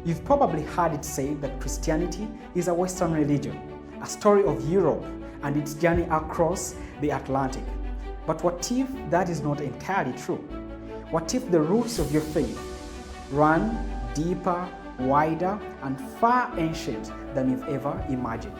You've probably heard it said that Christianity is a Western religion, a story of Europe and its journey across the Atlantic. But what if that is not entirely true? What if the roots of your faith run deeper, wider, and far ancient than you've ever imagined?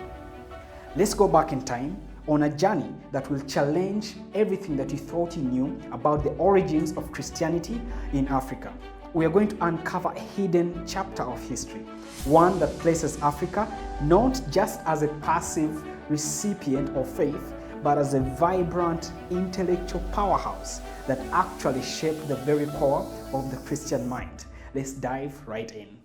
Let's go back in time on a journey that will challenge everything that you thought you knew about the origins of Christianity in Africa. We are going to uncover a hidden chapter of history, one that places Africa not just as a passive recipient of faith, but as a vibrant intellectual powerhouse that actually shaped the very core of the Christian mind. Let's dive right in.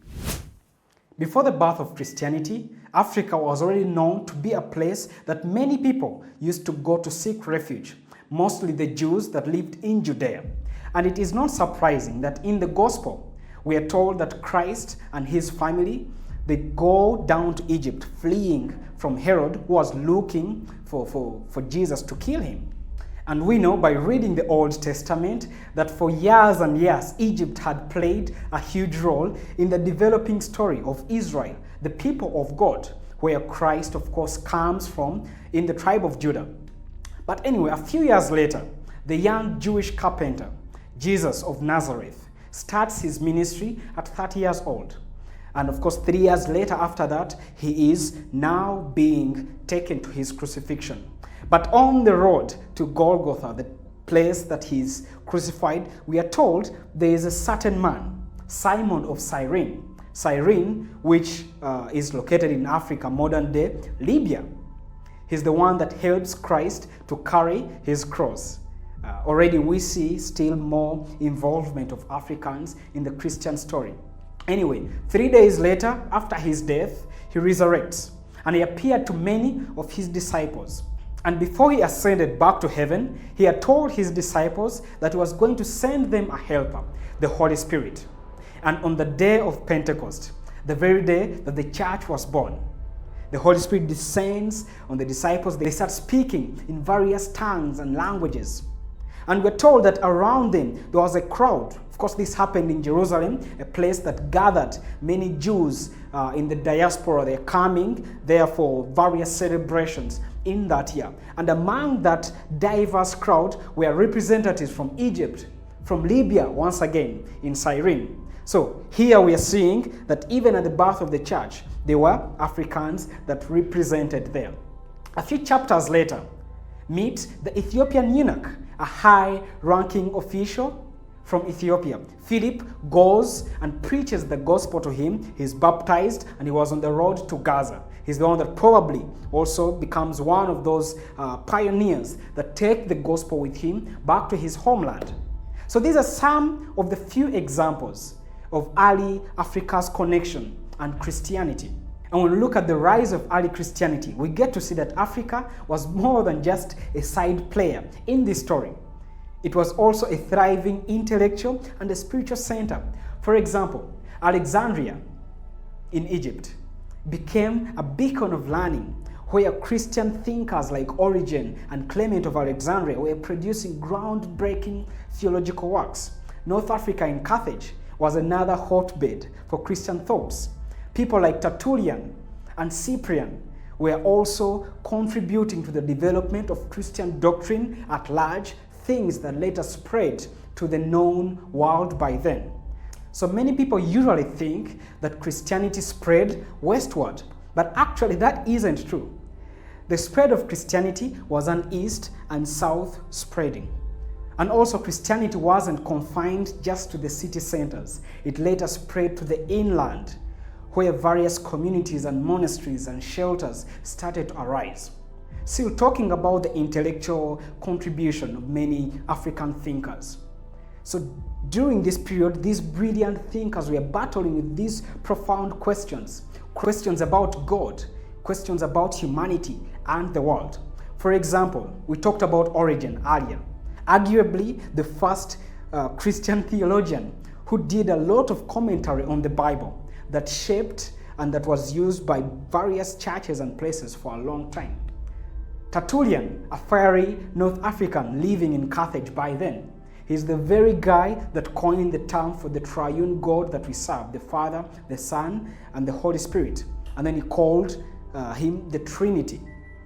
Before the birth of Christianity, Africa was already known to be a place that many people used to go to seek refuge, mostly the Jews that lived in Judea. And it is not surprising that in the Gospel, we are told that Christ and his family, they go down to Egypt, fleeing from Herod, who was looking for Jesus to kill him. And we know by reading the Old Testament that for years and years, Egypt had played a huge role in the developing story of Israel, the people of God, where Christ, of course, comes from in the tribe of Judah. But anyway, a few years later, the young Jewish carpenter, Jesus of Nazareth, starts his ministry at 30 years old. And of course, 3 years later after that, he is now being taken to his crucifixion. But on the road to Golgotha, the place that he is crucified, we are told there is a certain man, Simon of Cyrene. Cyrene, which is located in Africa, modern day Libya. He's the one that helps Christ to carry his cross. Already we see still more involvement of Africans in the Christian story. Anyway, 3 days later, after his death, he resurrects and he appeared to many of his disciples. And before he ascended back to heaven, he had told his disciples that he was going to send them a helper, the Holy Spirit. And on the day of Pentecost, the very day that the church was born, the Holy Spirit descends on the disciples. They start speaking in various tongues and languages. And we're told that around them, there was a crowd. Of course, this happened in Jerusalem, a place that gathered many Jews in the diaspora. They're coming there for various celebrations in that year. And among that diverse crowd were representatives from Egypt, from Libya, once again, in Cyrene. So here we are seeing that even at the birth of the church, there were Africans that represented there. A few chapters later, meet the Ethiopian eunuch, a high-ranking official from Ethiopia. Philip goes and preaches the gospel to him. He's baptized and he was on the road to Gaza. He's the one that probably also becomes one of those pioneers that take the gospel with him back to his homeland. So these are some of the few examples of early Africa's connection and Christianity. And when we look at the rise of early Christianity, we get to see that Africa was more than just a side player in this story. It was also a thriving intellectual and a spiritual center. For example, Alexandria in Egypt became a beacon of learning where Christian thinkers like Origen and Clement of Alexandria were producing groundbreaking theological works. North Africa in Carthage was another hotbed for Christian thoughts. People like Tertullian and Cyprian were also contributing to the development of Christian doctrine at large, things that later spread to the known world by then. So many people usually think that Christianity spread westward, but actually that isn't true. The spread of Christianity was an east and south spreading. And also Christianity wasn't confined just to the city centers. It later spread to the inland, where various communities and monasteries and shelters started to arise. Still talking about the intellectual contribution of many African thinkers. So during this period, these brilliant thinkers were battling with these profound questions. Questions about God, questions about humanity and the world. For example, we talked about Origen earlier. Arguably the first Christian theologian who did a lot of commentary on the Bible that shaped and that was used by various churches and places for a long time. Tertullian, a fiery North African living in Carthage by then, He's the very guy that coined the term for the triune God that we serve, the Father, the Son, and the Holy Spirit. And then he called him the Trinity.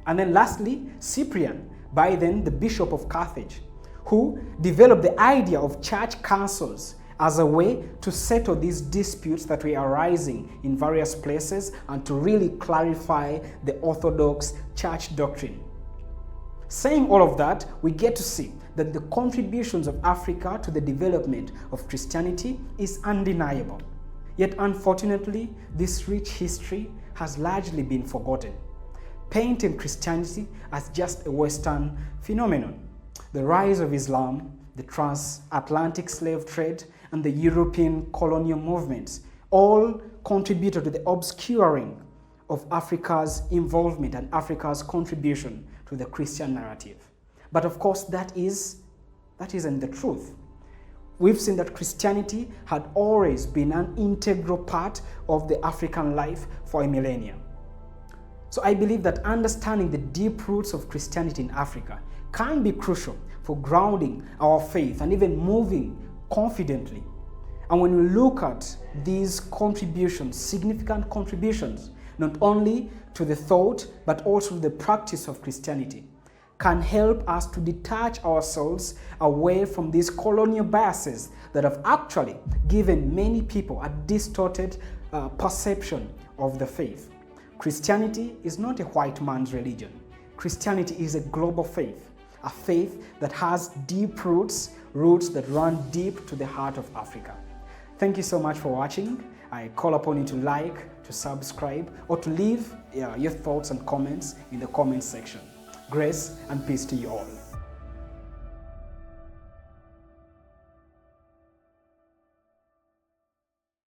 And then lastly, Cyprian, by then the Bishop of Carthage, who developed the idea of church councils as a way to settle these disputes that were arising in various places and to really clarify the Orthodox church doctrine. Saying all of that, we get to see that the contributions of Africa to the development of Christianity is undeniable. Yet unfortunately, this rich history has largely been forgotten, painting Christianity as just a Western phenomenon. The rise of Islam, the transatlantic slave trade, and the European colonial movements all contributed to the obscuring of Africa's involvement and Africa's contribution to the Christian narrative. But of course, that isn't the truth. We've seen that Christianity had always been an integral part of the African life for a millennia. So I believe that understanding the deep roots of Christianity in Africa can be crucial for grounding our faith and even moving confidently. And when we look at these contributions, significant contributions, not only to the thought, but also to the practice of Christianity, can help us to detach ourselves away from these colonial biases that have actually given many people a distorted perception of the faith. Christianity is not a white man's religion. Christianity is a global faith, a faith that has deep roots that run deep to the heart of Africa. Thank you so much for watching. I call upon you to like, to subscribe, or to leave your thoughts and comments in the comment section. Grace and peace to you all.